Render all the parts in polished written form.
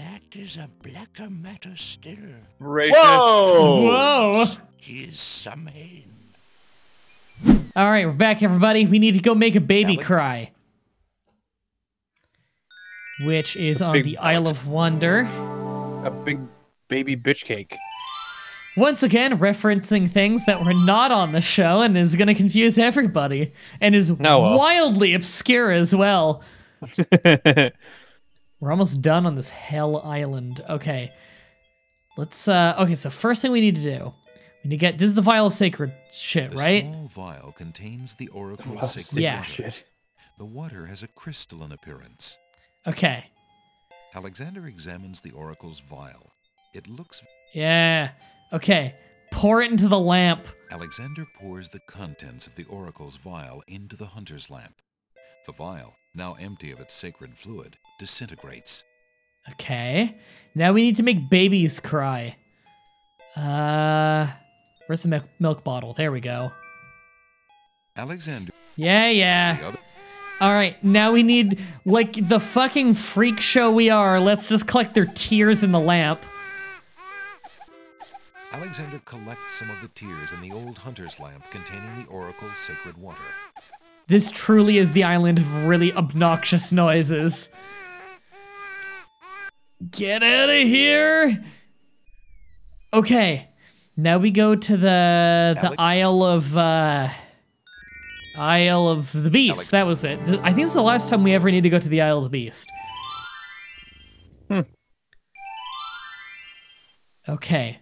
That is a blacker matter still. Gracious. Whoa! Whoa! Is Samhain. All right, we're back, everybody. We need to go make a baby cry. Which is on the Isle of Wonder. A big baby bitch cake. Once again, referencing things that were not on the show and is going to confuse everybody. And is wildly obscure as well. We're almost done on this Hell Island. Okay. Let's, okay, so first thing we need to do. We need to get, this is the vial of sacred shit, right? The small vial contains the oracle's sacred water. Shit. The water has a crystalline appearance. Okay. Alexander examines the oracle's vial. It looks... Yeah. Okay. Pour it into the lamp. Alexander pours the contents of the oracle's vial into the hunter's lamp. The vial, now empty of its sacred fluid, disintegrates. Okay. Now we need to make babies cry. Where's the milk bottle? There we go. Alexander... Yeah. Alright, now we need, like, the fucking freak show we are, let's just collect their tears in the lamp. Alexander collects some of the tears in the old hunter's lamp containing the oracle's sacred water. This truly is the island of really obnoxious noises. Get out of here! Okay, now we go to the Isle of the Beast. That was it. I think it's the last time we ever need to go to the Isle of the Beast. Okay.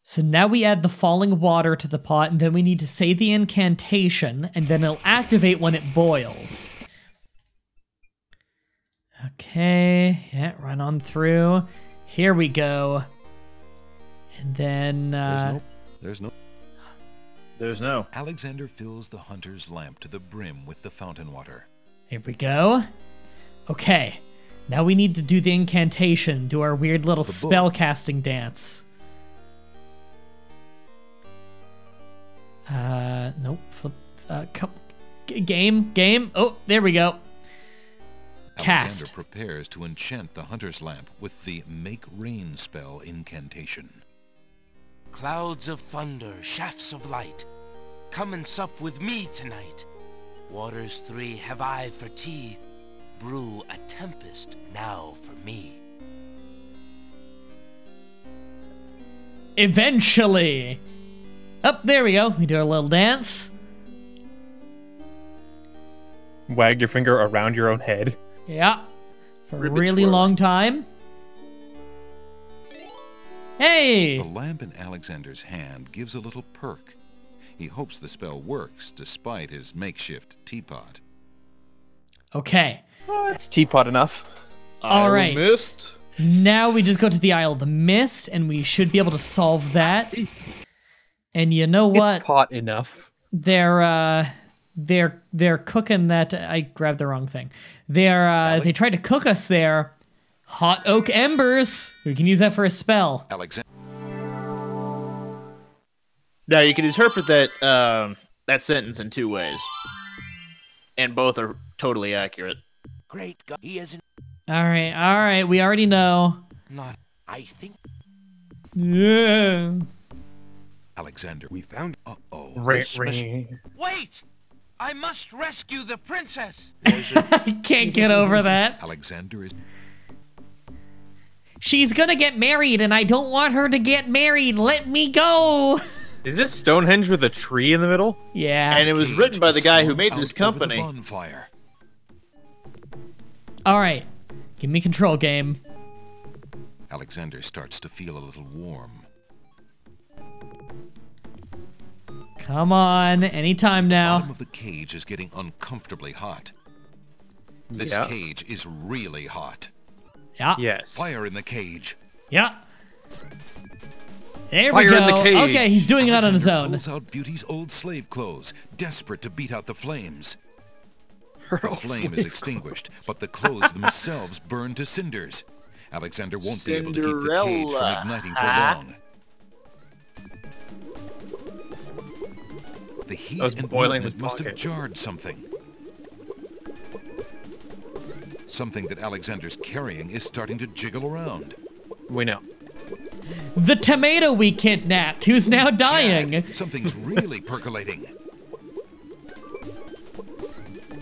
So now we add the falling water to the pot, and then we need to say the incantation, and then it'll activate when it boils. Okay. Yeah, run on through. Here we go. And then, There's no. Alexander fills the hunter's lamp to the brim with the fountain water. Here we go. Okay. Now we need to do the incantation, do our weird little spell casting dance. Nope. Flip. Game. Oh, there we go. Cast. Alexander prepares to enchant the hunter's lamp with the Make Rain spell incantation. Clouds of thunder, shafts of light, come and sup with me tonight. Waters 3 have I for tea, brew a tempest now for me. Eventually. Up there we go. We do our little dance. Wag your finger around your own head. Yeah. For a really long time. Hey! The lamp in Alexander's hand gives a little perk. He hopes the spell works despite his makeshift teapot. Okay. It's teapot enough. All right. Mist. Now we just go to the Isle of the Mist, and we should be able to solve that. And you know what? It's pot enough. They're cooking that. I grabbed the wrong thing. They tried to cook us there. Hot oak embers. We can use that for a spell. Alexander. Now you can interpret that that sentence in 2 ways, and both are totally accurate. Great God, he isn't. All right. We already know. Not. I think. Yeah. Alexander, we found. Wait! I must rescue the princess. I can't get over that. Alexander is. She's gonna get married, and I don't want her to get married. Let me go. Is this Stonehenge with a tree in the middle? Yeah. And it was written by the guy who made this company. Bonfire. All right. Give me control, game. Alexander starts to feel a little warm. Come on, anytime The now. bottom of the cage is getting uncomfortably hot. This cage is really hot. Yeah. Yes. Fire in the cage. Yeah. There Fire we go. in the cage. Okay, he's doing it on his own. Pulls out Beauty's old slave clothes, desperate to beat out the flames. The flame is extinguished, but the clothes themselves burn to cinders. Alexander won't be able to keep the cage from igniting for long. The heat and movement must have jarred something. Something that Alexander's carrying is starting to jiggle around. We know. The tomato we kidnapped, who's now dying. Gad, something's really percolating.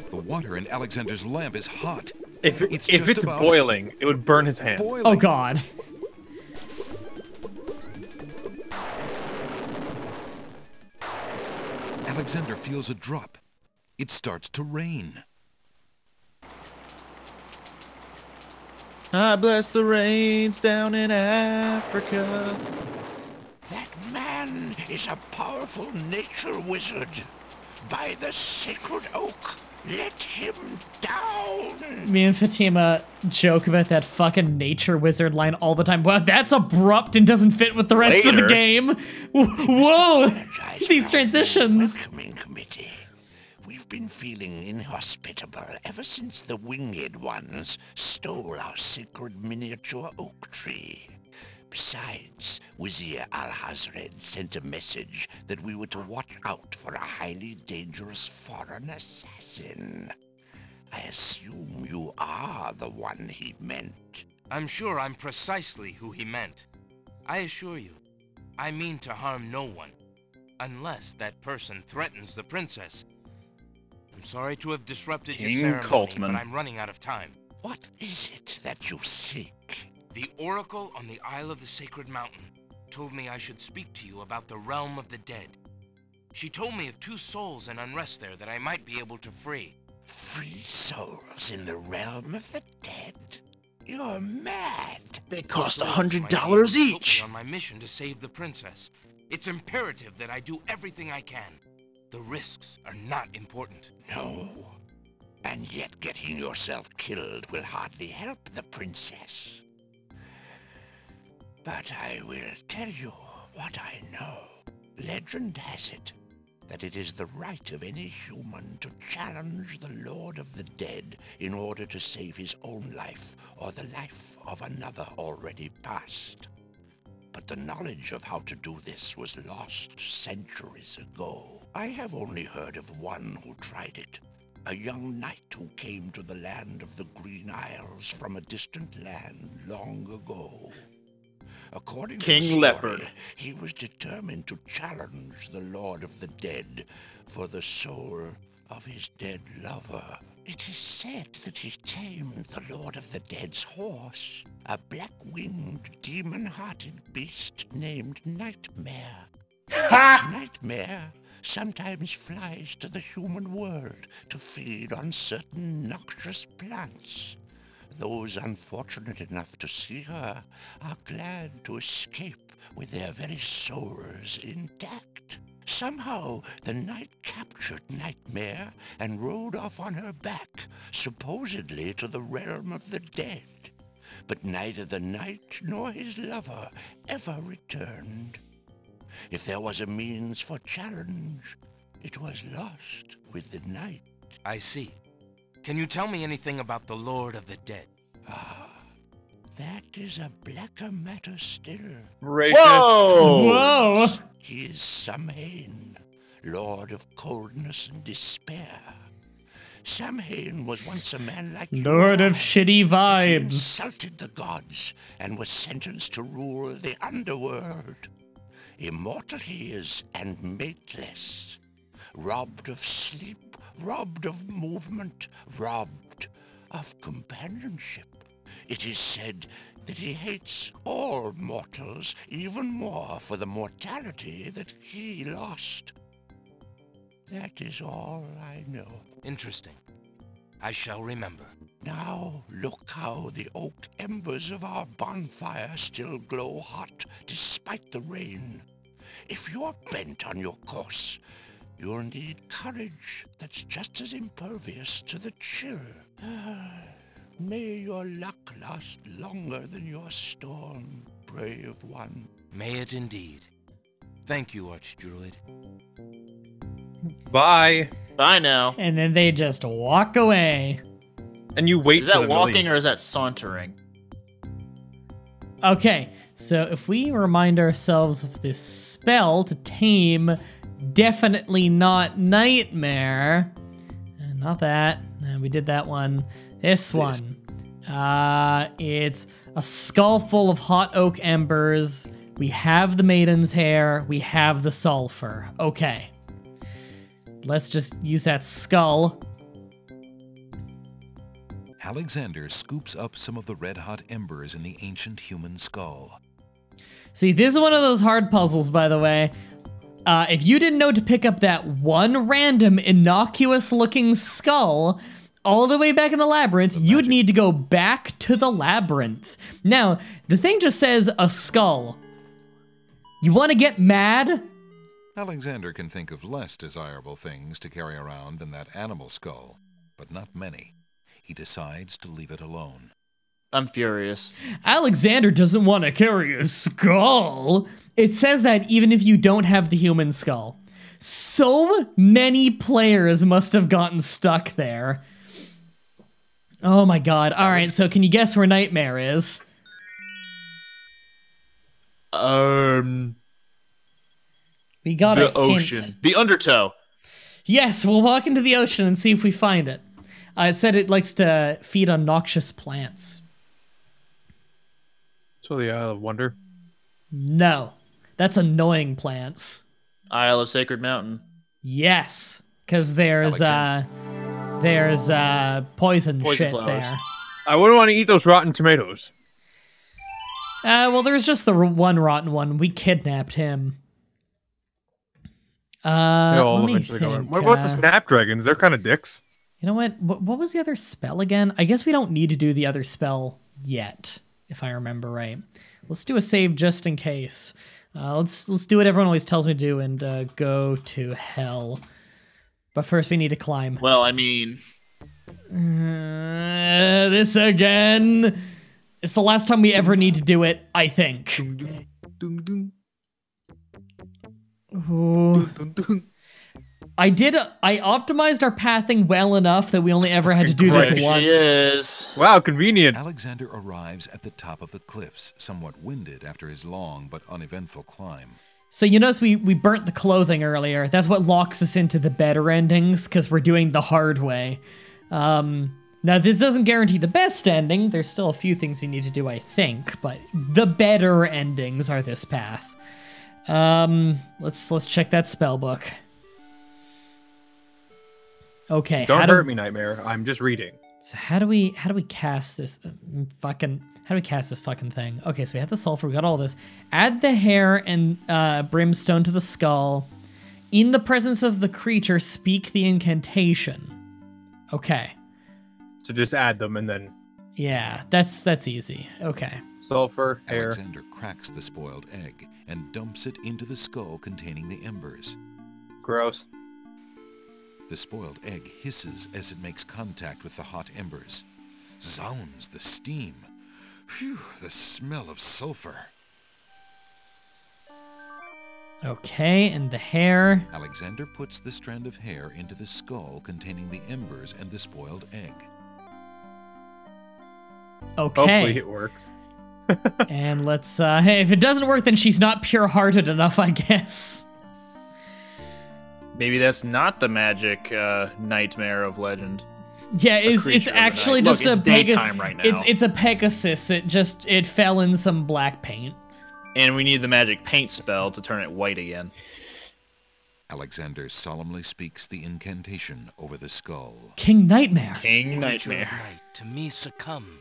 The water in Alexander's lamp is hot. If It's it's just about boiling, it would burn his hand. boiling. Oh god. Alexander feels a drop. It starts to rain. I bless the rains down in Africa. That man is a powerful nature wizard. By the sacred oak, let him down. Me and Fatima joke about that fucking nature wizard line all the time. Wow, that's abrupt and doesn't fit with the rest of the Later. game. Whoa, these transitions. Welcoming committee. We've been feeling inhospitable ever since the winged ones stole our sacred miniature oak tree. Besides, Wizir Al-Hazred sent a message that we were to watch out for a highly dangerous foreign assassin. I assume you are the one he meant. I'm sure I'm precisely who he meant. I assure you, I mean to harm no one, unless that person threatens the princess. I'm sorry to have disrupted King your ceremony, Coltman. but I'm running out of time. What is it that you seek? The oracle on the Isle of the Sacred Mountain told me I should speak to you about the realm of the dead. She told me of 2 souls in unrest there that I might be able to free. Free souls in the realm of the dead? You're mad. They cost My $100 neighbors took me each. on my mission to save the princess. It's imperative that I do everything I can. The risks are not important. No. And yet getting yourself killed will hardly help the princess. But I will tell you what I know. Legend has it that it is the right of any human to challenge the Lord of the Dead in order to save his own life or the life of another already past. But the knowledge of how to do this was lost centuries ago. I have only heard of one who tried it. A young knight who came to the land of the Green Isles from a distant land long ago. According to the King story, Leopard. he was determined to challenge the Lord of the Dead for the soul of his dead lover. It is said that he tamed the Lord of the Dead's horse, a black-winged, demon-hearted beast named Nightmare. Nightmare sometimes flies to the human world to feed on certain noxious plants. Those unfortunate enough to see her are glad to escape with their very souls intact. Somehow, the knight captured Nightmare and rode off on her back, supposedly to the realm of the dead. But neither the knight nor his lover ever returned. If there was a means for challenge, it was lost with the night. I see. Can you tell me anything about the Lord of the Dead? Ah, that is a blacker matter still. Racist. Whoa! Whoa. He is Samhain, Lord of Coldness and Despair. Samhain was once a man like you. Lord of are. shitty He vibes. insulted the gods and was sentenced to rule the underworld. Immortal he is and mateless. Robbed of sleep, robbed of movement, robbed of companionship. It is said that he hates all mortals even more for the mortality that he lost. That is all I know. Interesting. I shall remember. Now look how the oak embers of our bonfire still glow hot despite the rain. If you're bent on your course, you'll need courage that's just as impervious to the chill. May your luck last longer than your storm, brave one. May it indeed. Thank you, Archdruid. Bye. Bye now. And then they just walk away. And you wait Is for that them to walking leave. or is that sauntering? Okay, so if we remind ourselves of this spell to tame, definitely not Nightmare. Not that. No, we did that one. This one. It's a skull full of hot oak embers. We have the maiden's hair. We have the sulfur. Okay. Let's just use that skull. Alexander scoops up some of the red-hot embers in the ancient human skull. See, this is one of those hard puzzles, by the way. If you didn't know to pick up that one random innocuous-looking skull all the way back in the labyrinth, you'd need to go back to the labyrinth. Now, the thing just says a skull. You want to get mad? Alexander can think of less desirable things to carry around than that animal skull, but not many. He decides to leave it alone. I'm furious. Alexander doesn't want to carry a skull. It says that even if you don't have the human skull. So many players must have gotten stuck there. Oh my god. All right, so can you guess where Nightmare is? We got the a ocean. hint. The undertow. Yes, we'll walk into the ocean and see if we find it. It said it likes to feed on noxious plants. So the Isle of Wonder. No, that's annoying plants. Isle of Sacred Mountain. Yes, because there's poison shit flowers. there. I wouldn't want to eat those rotten tomatoes. Well, there's just the one rotten one. We kidnapped him. They'll let me eventually go in. think, What about the snapdragons? They're kind of dicks. You know what was the other spell again? I guess we don't need to do the other spell yet, if I remember right. Let's do a save just in case. Let's do what everyone always tells me to do and go to hell. But first we need to climb. Well, I mean... This again. It's the last time we ever need to do it, I think. Ooh. I optimized our pathing well enough that we only ever had to do this once. Yes. Wow, convenient. Alexander arrives at the top of the cliffs, somewhat winded after his long but uneventful climb. So you notice we burnt the clothing earlier. That's what locks us into the better endings, because we're doing the hard way. Now, this doesn't guarantee the best ending. There's still a few things we need to do, I think, but the better endings are this path. Let's check that spell book. Okay. Don't hurt me, Nightmare. I'm just reading. So how do we cast this how do we cast this fucking thing? Okay, so we have the sulfur, we got all this. Add the hair and brimstone to the skull. In the presence of the creature, speak the incantation. Okay. So just add them and then... Yeah, that's easy. Okay. Sulfur, hair. Alexander cracks the spoiled egg and dumps it into the skull containing the embers. Gross. The spoiled egg hisses as it makes contact with the hot embers. Zounds, the steam. Phew, the smell of sulfur. Okay, and the hair. Alexander puts the strand of hair into the skull containing the embers and the spoiled egg. Okay. Hopefully it works. And let's, hey, if it doesn't work, then she's not pure-hearted enough, I guess. Maybe that's not the magic nightmare of legend. Yeah, it's actually Look, just it's a daytime right now. It's a Pegasus. It fell in some black paint. And we need the magic paint spell to turn it white again. Alexander solemnly speaks the incantation over the skull. King Nightmare. King Creature of Nightmare. night, to me succumb.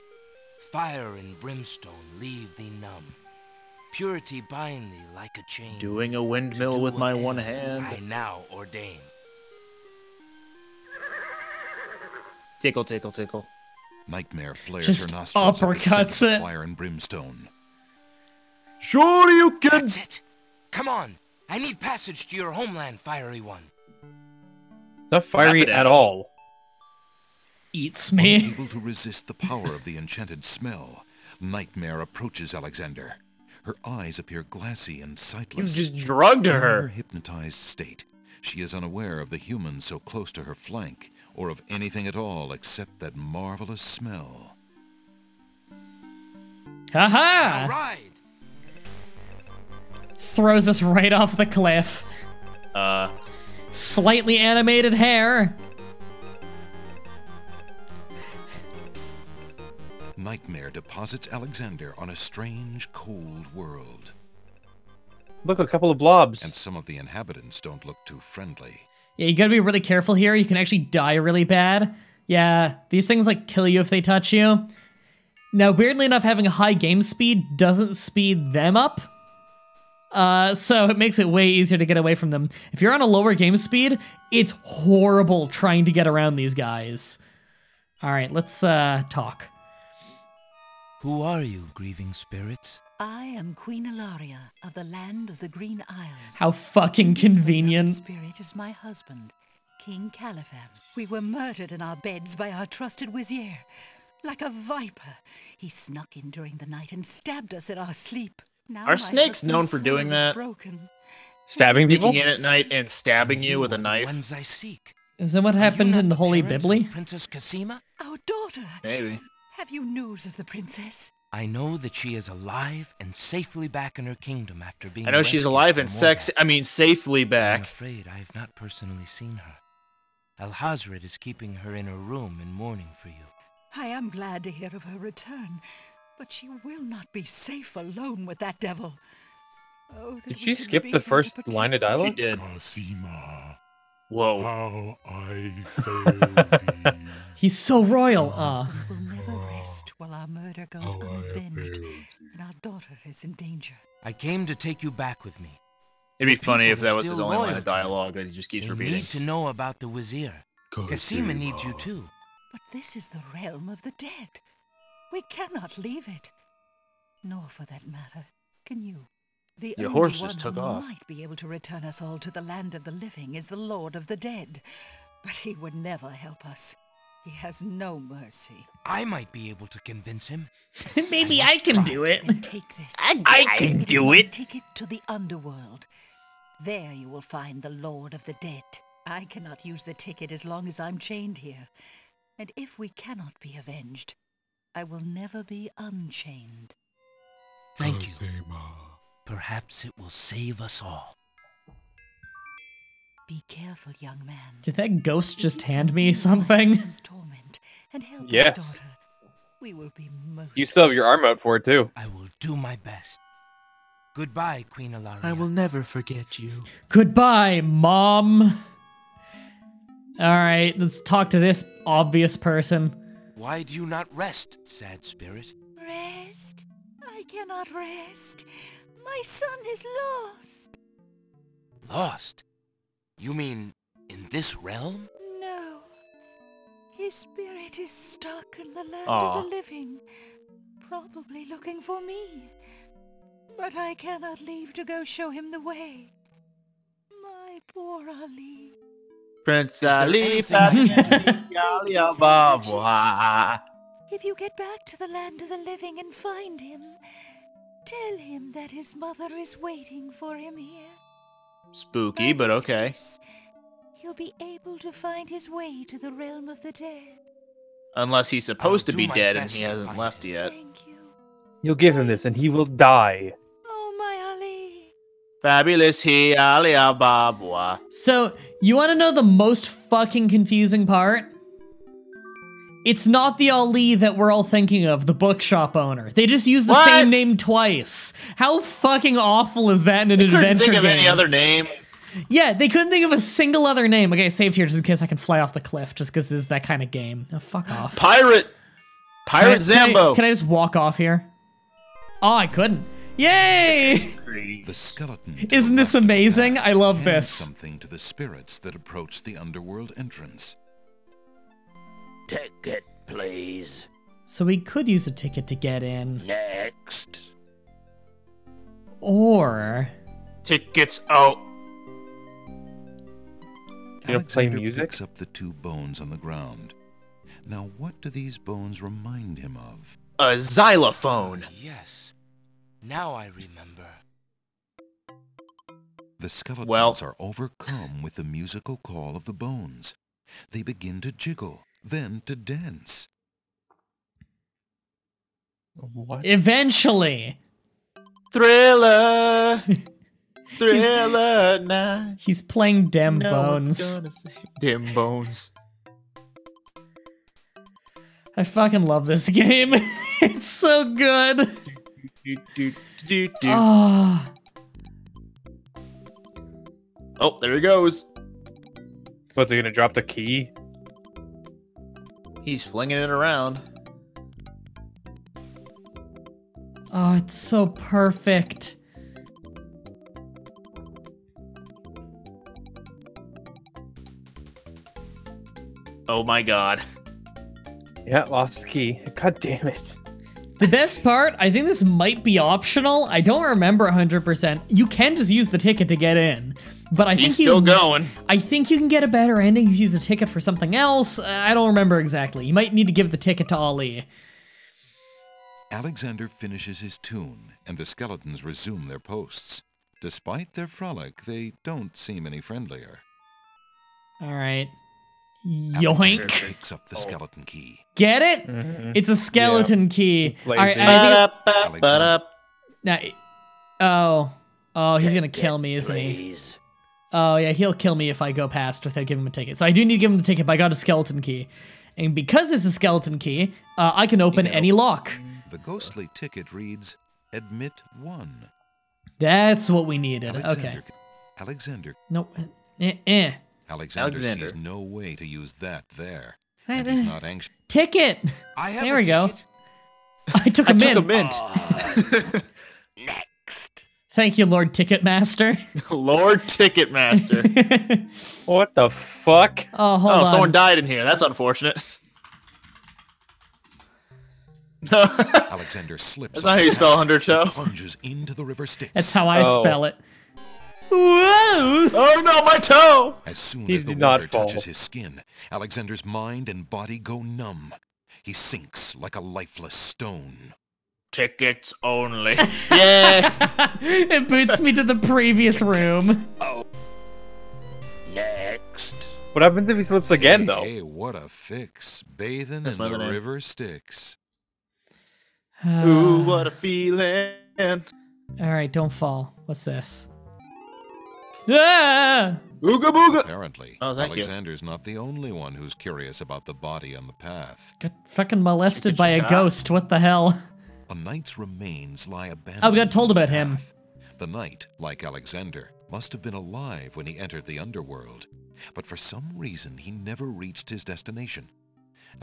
Fire and brimstone leave thee numb. Purity bind thee like a chain. Doing a To windmill do with what my end one I hand. now ordain. Tickle, tickle, tickle. Nightmare flares Just her nostrils at the uppercuts scent of it. fire and brimstone. Sure you can. That's it. Come on. I need passage to your homeland, fiery one. It's not fiery Rapidash. at all. Eats me. Unable to resist the power of the enchanted smell, Nightmare approaches Alexander. Her eyes appear glassy and You sightless. just drugged In her her. hypnotized state, she is unaware of the human so close to her flank, or of anything at all except that marvelous smell. Haha! Ride. Throws us right off the cliff. Slightly animated hair. nightmare deposits Alexander on a strange, cold world. Look, a couple of blobs. And some of the inhabitants don't look too friendly. Yeah, you gotta be really careful here. You can actually die really bad. Yeah, these things like kill you if they touch you. Now, weirdly enough, having a high game speed doesn't speed them up. So it makes it way easier to get away from them. If you're on a lower game speed, it's horrible trying to get around these guys. All right, let's talk. Who are you, grieving spirits? I am Queen Ilaria of the land of the Green Isles. How fucking This beloved convenient. spirit is my husband, King Califan. We were murdered in our beds by our trusted Vizier. Like a viper, he snuck in during the night and stabbed us in our sleep. Now Are my snakes husband's known for doing soul is that? broken. Stabbing people? Sneaking in at night and stabbing you with a knife? Ones I seek. Is that what Are you happened not in the Holy parents of Bibli? Princess Cassima? Our daughter! Maybe. Have you news of the princess? I know that she is alive and safely back in her kingdom after being I know she's rescued alive from and safely I'm back. afraid I have not personally seen her. Alhazred is keeping her in her room in mourning for you. I am glad to hear of her return, but she will not be safe alone with that devil. Oh, that Did we she could skip be the there to first protect line of her. She dialogue? did. Cassima, Whoa. how I failed thee. He's so royal. Husband will never rest while our murder goes unavenged, and our daughter is in danger. I came to take you back with me. It'd be The funny if people that are was his still only line loyal of to you. dialogue that he just keeps They repeating. need to know about the Vizier. Cassima needs you too. But this is the realm of the dead. We cannot leave it. Nor, for that matter, can you. The Your only horse one just took who off. might be able to return us all to the land of the living is the Lord of the Dead. But he would never help us. He has no mercy. I might be able to convince him. Maybe I can do it. Then take this. I can It is do my it. ticket to the underworld. There you will find the Lord of the Dead. I cannot use the ticket as long as I'm chained here. And if we cannot be avenged, I will never be unchained. Thank you. Perhaps it will save us all. Be careful, young man. Did that ghost just If you hand can me remove my something? husband's torment and help our Yes. daughter, we will be most You still have your arm out for it, too. I will do my best. Goodbye, Queen Ilaria. never forget you. Goodbye, Mom. All right, let's talk to this obvious person. Why do you not rest, sad spirit? Rest? I cannot rest. My son is lost. Lost? You mean in this realm? No. His spirit is stuck in the land Aw. of the living, probably looking for me. But I cannot leave to go show him the way. My poor Ali. Prince Ali, If you get back to the land of the living and find him, tell him that his mother is waiting for him here. Spooky, By but this okay. kiss, he'll be able to find his way to the realm of the dead. Unless he's supposed to do be my dead and best he to hasn't find left yet. Thank you. You'll give him this, and he will die. Oh, my Ali. Fabulous he alia babwa. So, you want to know the most fucking confusing part? It's not the Ali that we're all thinking of, the bookshop owner. They just use the What? same name twice. How fucking awful is that in an Couldn't adventure think of game? any other name. Yeah, they couldn't think of a single other name. Okay, saved here just in case I can fly off the cliff, just because this is that kind of game. Oh, fuck off. Pirate Zambo. Can I just walk off here? Oh, I couldn't. Yay! The skeleton. Isn't this amazing? I love hands this. something to the spirits that approach the underworld entrance. Ticket, please. So we could use a ticket to get in. Next. Or... Tickets out. You don't play Alexander music? picks up the two bones on the ground. Now, what do these bones remind him of? A xylophone. Yes. Now I remember. The skeletons Well- are overcome with the musical call of the bones. They begin to jiggle, then to dance. What? eventually... Thriller. Thriller night. He's playing Dem No one's Bones. gonna say- Dim bones. I fucking love this game. It's so good. Oh. Oh, there he goes. What's he gonna drop the key? He's flinging it around. Oh, it's so perfect. Oh my god. Yeah, lost the key. God damn it. The best part, I think this might be optional. I don't remember 100%. You can just use the ticket to get in. But I think He's still going. I think you can get a better ending if you use the ticket for something else. I don't remember exactly. You might need to give the ticket to Ali. Alexander finishes his tune, and the skeletons resume their posts. Despite their frolic, they don't seem any friendlier. All right. Alexander Yoink. picks up the skeleton key. Get it? Mm-hmm. It's a skeleton key. It's All right, lazy. I think Alexander, oh, he's gonna kill me, isn't he? Oh yeah, he'll kill me if I go past without giving him a ticket. So I do need to give him the ticket, but I got a skeleton key. And because it's a skeleton key, I can open any lock. the ghostly ticket reads, "Admit 1." That's what we needed. Okay. Alexander Nope. Alexander sees no way to use that there. And he's not anxious. Ticket! I have There a we go. ticket. I took a mint. Next. Thank you, Lord Ticketmaster. Lord Ticketmaster. What the fuck? Oh, hold on. Someone died in here. That's unfortunate. Alexander slips. That's not how you spell Undertow. Plunges into the river Styx. That's how I Oh. spell it. Whoa! Oh no, my toe! As soon He as the did not water fall. touches his skin, Alexander's mind and body go numb. He sinks like a lifeless stone. Tickets only. Yeah. It boots me to the previous room. Next. What happens if he slips again, though? Hey, what a fix. Bathing That's in my the other name. river Styx. Ooh, what a feeling. All right, don't fall. What's this? Ah! Ooga booga. Apparently, Oh, thank you. Alexander's not the only one who's curious about the body on the path. Got fucking molested by a ghost. What the hell? A knight's remains lie abandoned. Oh, we got told on the about him. path. The knight, like Alexander, must have been alive when he entered the underworld, but for some reason he never reached his destination.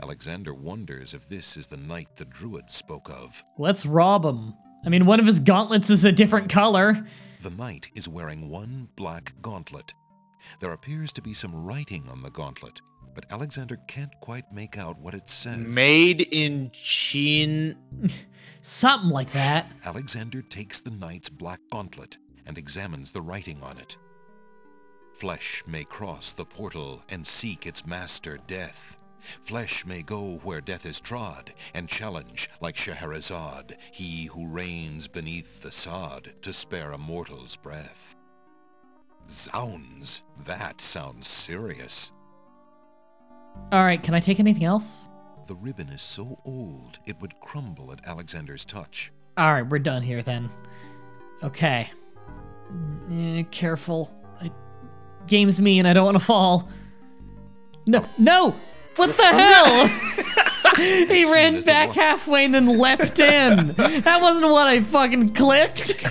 Alexander wonders if this is the knight the druid spoke of. Let's rob him. I mean, one of his gauntlets is a different color. The knight is wearing one black gauntlet. There appears to be some writing on the gauntlet, but Alexander can't quite make out what it says. Made in Chin. Something like that. Alexander takes the knight's black gauntlet and examines the writing on it. Flesh may cross the portal and seek its master, death. Flesh may go where death is trod, and challenge, like Scheherazade, he who reigns beneath the sod, to spare a mortal's breath. Zounds, that sounds serious. All right, can I take anything else? The ribbon is so old, it would crumble at Alexander's touch. All right, we're done here then. Okay. Careful. Game's mean. I don't want to fall. No, no! What the hell? He ran back halfway and then leapt in. That wasn't what I fucking clicked.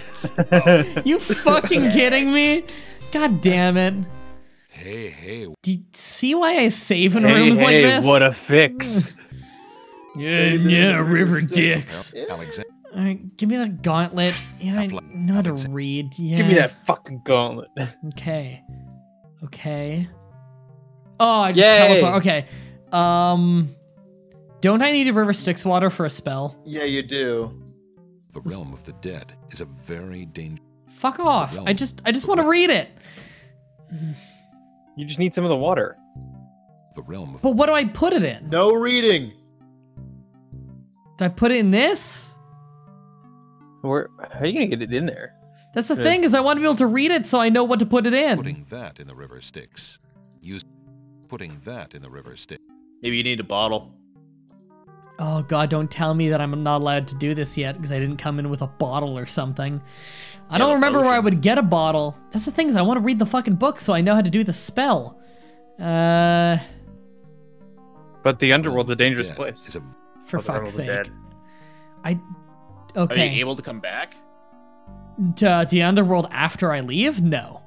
You fucking kidding me? God damn it. Hey, Do you see why I save in rooms like this? What a fix. Yeah, river dicks. Alexander. Alright, give me that gauntlet. Yeah, I know how to read. Yeah. Give me that fucking gauntlet. Okay. Okay. Oh, I just Yay. teleport. Okay. Don't I need a river Styx water for a spell? Yeah, you do. The realm of the dead is a very dangerous. Fuck off. I just want to read it. You just need some of the water. The realm of But what do I put it in? No reading. Do I put it in this? How are you gonna get it in there? That's the thing, is I want to be able to read it so I know what to put it in. putting that in the river Styx. Putting that in the river Styx. Maybe you need a bottle. Oh god, don't tell me that I'm not allowed to do this yet because I didn't come in with a bottle or something. I don't a remember where I potion. would get a bottle. That's the thing, is I want to read the fucking book so I know how to do the spell. But the underworld's a The dangerous dead place. is a For Other fuck's realms are sake. dead. Are Okay. you able to come back? To the underworld after I leave? No.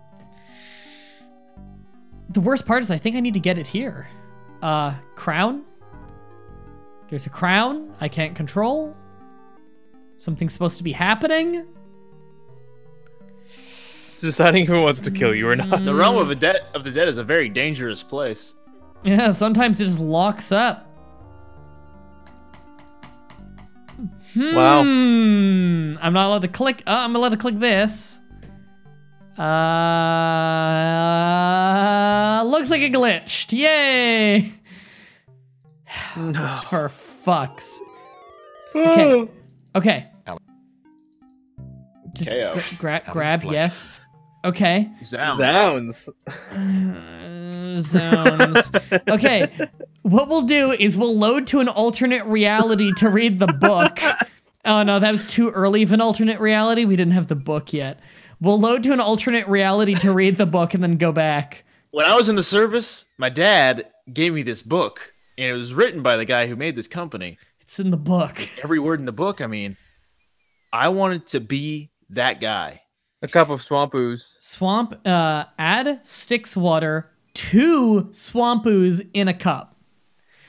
The worst part is I think I need to get it here. Crown? There's a crown I can't control. Something's supposed to be happening. It's deciding who wants to kill you or not. The realm of the dead is a very dangerous place. Yeah, sometimes it just locks up. Wow. I'm not allowed to click. I'm allowed to click this. Looks like it glitched. Yay! No. For fucks. Okay. Okay. Just KO. grab. Yes. Okay. Zounds. Zounds. Okay. What we'll do is we'll load to an alternate reality to read the book. Oh no, that was too early of an alternate reality. We didn't have the book yet. We'll load to an alternate reality to read the book and then go back. When I was in the service, my dad gave me this book, and it was written by the guy who made this company. It's in the book. Every word in the book, I mean, I wanted to be that guy. A cup of swamp ooze. Swamp, add Styx water to swamp ooze in a cup.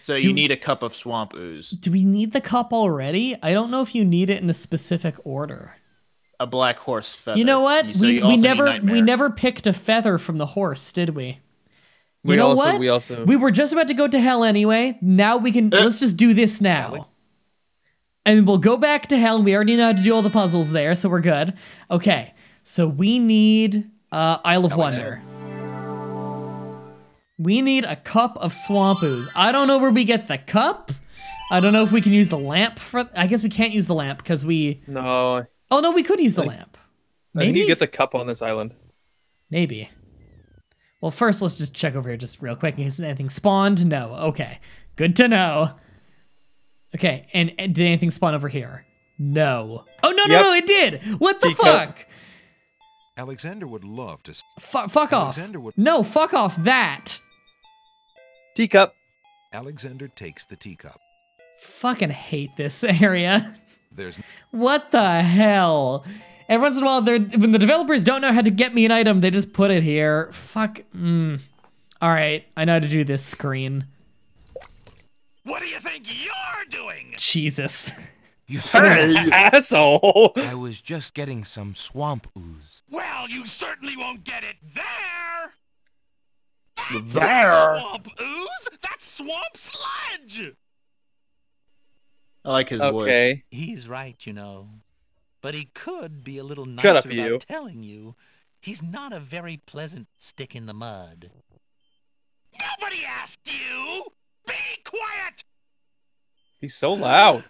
So you need a cup of swamp ooze. Do we need the cup already? I don't know if you need it in a specific order. A black horse feather. You know what? So you also need Nightmare. We never picked a feather from the horse, did we? You We know also- what? we also- We were just about to go to hell anyway. Now we can let's just do this now. And we'll go back to hell. We already know how to do all the puzzles there, so we're good. Okay. So we need Isle of Wonder. We need a cup of swamp ooze. I don't know where we get the cup. I don't know if we can use the lamp for... I guess we can't use the lamp because we... No. Oh, no, we could use the lamp. I think Maybe? you get the cup on this island. Maybe. Well, first, let's just check over here just real quick in case anything spawned. No. Okay. Good to know. Okay, and did anything spawn over here? No. Oh, no, Yep. no, it did! What the Teacup. fuck? Alexander would love to. Fuck off. Alexander would. No, fuck off that. Teacup. Alexander takes the teacup. Fucking hate this area. There's What the hell? Every once in a while, when the developers don't know how to get me an item, they just put it here. Fuck. All right, I know how to do this screen. What do you think you're doing? Jesus. You Asshole. I was just getting some swamp ooze. Well, you certainly won't get it there! There? Swamp ooze? That's swamp sludge! I like his voice. Okay. He's right, you know. But he could be a little nicer Shut up, about you. telling you he's not a very pleasant stick in the mud. Nobody asked you! Be quiet! He's so loud.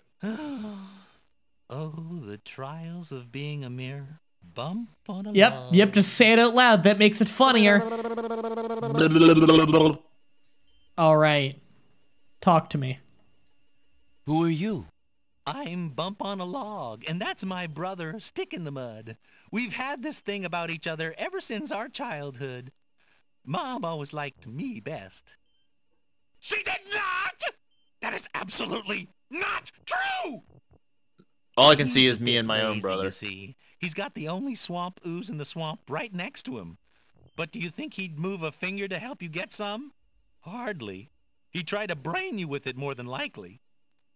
Oh, the trials of being a mere bump on a log. Yep, just say it out loud. That makes it funnier. All right. Talk to me. Who are you? I'm Bump on a Log, and that's my brother, Stick in the Mud. We've had this thing about each other ever since our childhood. Mom always liked me best. She did not! That is absolutely not true! All I can see He's is a me bit and my own lazy, brother. You see. He's got the only swamp ooze in the swamp right next to him. But do you think he'd move a finger to help you get some? Hardly. He'd try to brain you with it more than likely.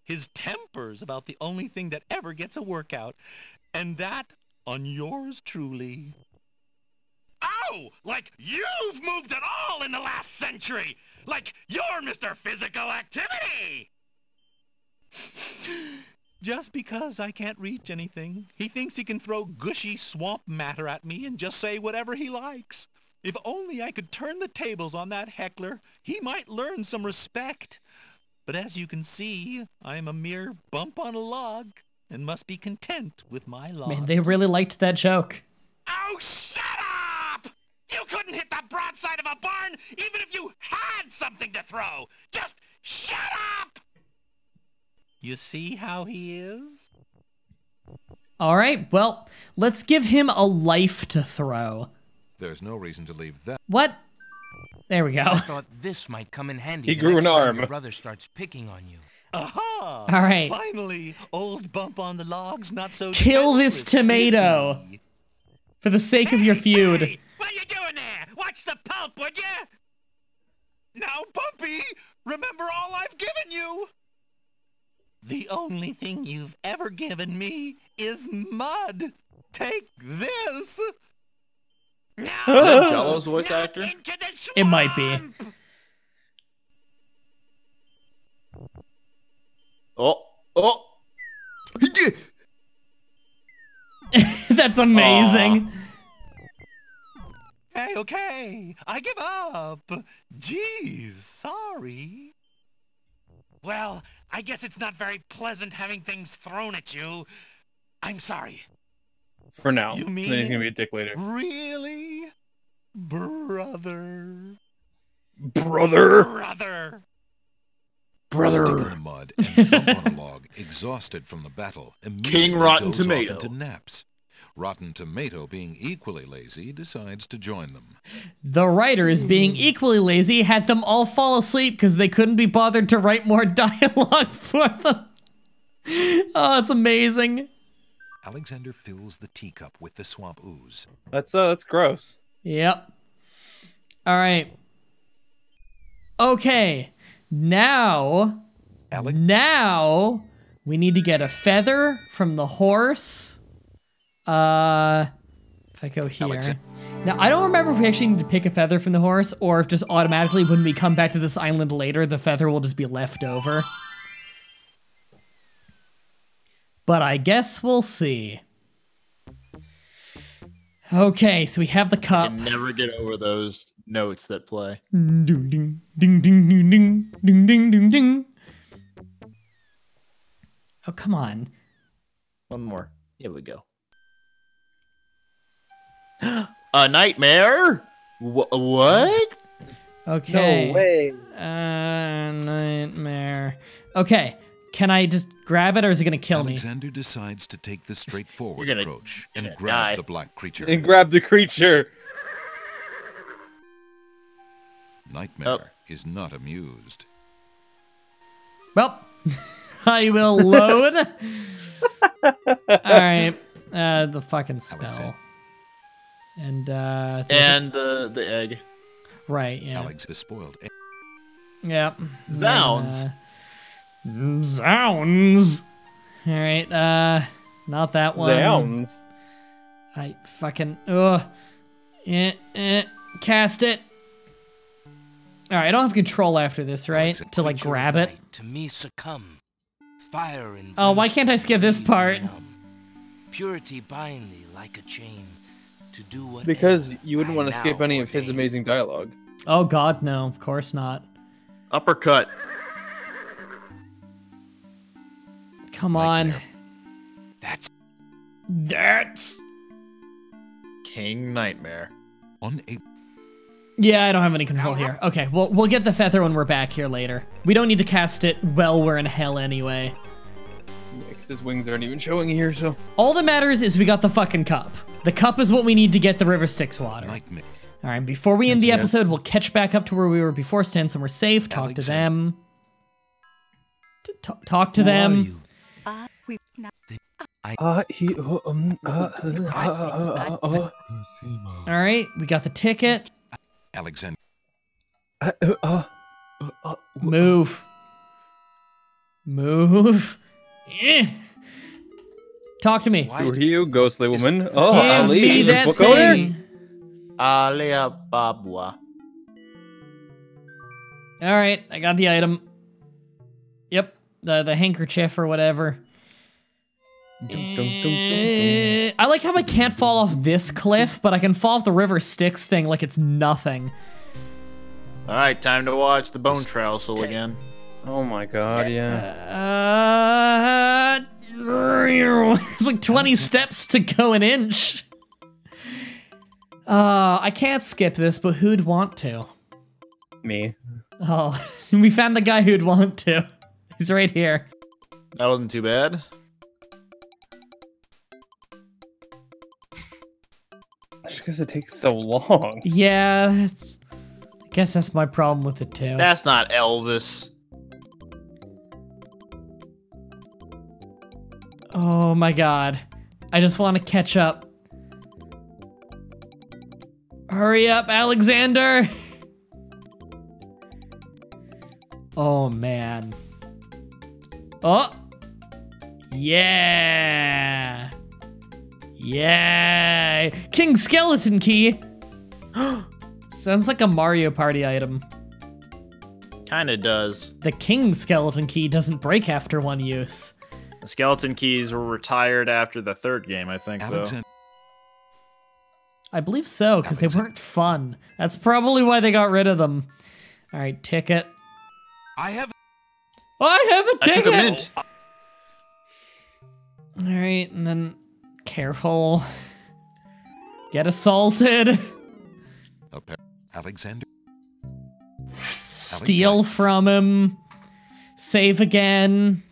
His temper's about the only thing that ever gets a workout, and that on yours truly. Oh, like you've moved at all in the last century! Like you're Mr. Physical Activity! Just because I can't reach anything, he thinks he can throw gushy swamp matter at me and just say whatever he likes. If only I could turn the tables on that heckler, he might learn some respect. But as you can see, I'm a mere bump on a log and must be content with my lot. Man, they really liked that joke. Oh, shut up! You couldn't hit the broadside of a barn even if you had something to throw! Just shut up! You see how he is? All right, well, let's give him a life to throw. There's no reason to leave that. What? There we go. I thought this might come in handy. He the grew next an time arm. Your brother starts picking on you. Aha! All right. Finally, old bump on the logs, not so Kill this defenseless, tomato. is he? For the sake of your feud. Hey, what are you doing there? Watch the pulp, would you? Now, Bumpy, remember all I've given you. The only thing you've ever given me is mud. Take this. Is that Jello's voice actor? Into the swamp. It might be. Oh. That's amazing. Okay, I give up. Jeez, sorry. Well, I guess it's not very pleasant having things thrown at you. I'm sorry. For now. You mean Then he's it? gonna be a dick later. Really? Brother. Brother. Stick in the mud and bump on a log, exhausted from the battle, immediately King Rotten doze off Tomato. into naps. Rotten Tomato, being equally lazy, decides to join them. The writers, being equally lazy, had them all fall asleep because they couldn't be bothered to write more dialogue for them. Oh, it's amazing. Alexander fills the teacup with the swamp ooze. That's gross. Yep. All right. Okay. Now we need to get a feather from the horse. If I go here. Now, I don't remember if we actually need to pick a feather from the horse or if just automatically when we come back to this island later, the feather will just be left over. But I guess we'll see. Okay, so we have the I cup. can never get over those notes that play. Ding, ding, ding, ding, ding, ding, ding, ding, ding, ding. Oh, come on. One more. Here we go. A nightmare? What? Okay. No way. Nightmare. Okay. Can I just grab it or is it going to kill me? Alexander decides to take the straightforward You're gonna- approach and you're gonna grab die. the black creature. And grab the creature. Nightmare is not amused. Well, I will load. Alright. The fucking spell. Alexander. And, The egg. right, yeah. Alex is spoiled. Yep. Zounds. Zounds. Alright, not that one. Zounds. I fucking, cast it. Alright, I don't have control after this, right? To, like, Creature grab of it. light, to me succumb. Fire and Oh, why blue can't I skip this leave part? me numb. Purity bind thee like a chain to do what Because you wouldn't want to skip any of his ordain. amazing dialogue. Oh god, no, of course not. Uppercut. Come on. That's King Nightmare. On a Yeah, I don't have any control here. Okay, we'll get the feather when we're back here later. We don't need to cast it while we're in hell anyway. Yeah, 'cause his wings aren't even showing here, so. All that matters is we got the fucking cup. The cup is what we need to get the River Styx water. nightmare. All right, before we end the That's it. episode, we'll catch back up to where we were before, stand somewhere safe, talk to them. Talk to them. All right, we got the ticket. Alexander. Move. Move. Eh. Talk to me. Who are you, ghostly woman? Oh, Give Ali, me the that book owner? thing. Alia Babwa. All right, I got the item. Yep, the handkerchief or whatever. I like how I can't fall off this cliff, but I can fall off the River Styx thing like it's nothing. All right, time to watch the Bone Trousel again. Oh my god, yeah. It's like 20 steps to go an inch. I can't skip this, but who'd want to? Me. Oh, we found the guy who'd want to. He's right here. That wasn't too bad. Just because it takes so long. Yeah, I guess that's my problem with it too. That's not Elvis. Oh my god. I just want to catch up. Hurry up, Alexander! Oh man. Oh! Yeah! Yay! King Skeleton Key! Sounds like a Mario Party item. Kinda does. The King Skeleton Key doesn't break after one use. The skeleton keys were retired after the third game, I think, though. I believe so, because they weren't fun. That's probably why they got rid of them. Alright, ticket. I have I have a I took a ticket! mint. Alright, and then careful. Get assaulted. Alexander. Steal from him. Save again.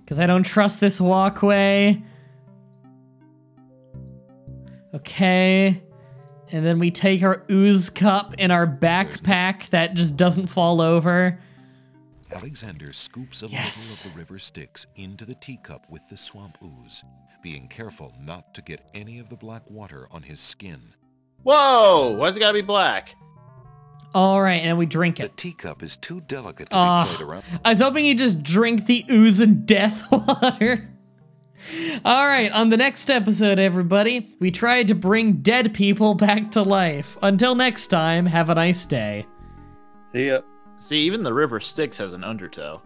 Because I don't trust this walkway. Okay. And then we take our ooze cup in our backpack that just doesn't fall over. Alexander scoops a little of the river Styx into the teacup with the swamp ooze, being careful not to get any of the black water on his skin. Whoa! Why's it gotta be black? Alright, and we drink The it. teacup is too delicate to be played around. I was hoping you just drink the ooze and death water. Alright, on the next episode, everybody, we tried to bring dead people back to life. Until next time, have a nice day. See ya. See, even the river Styx has an undertow.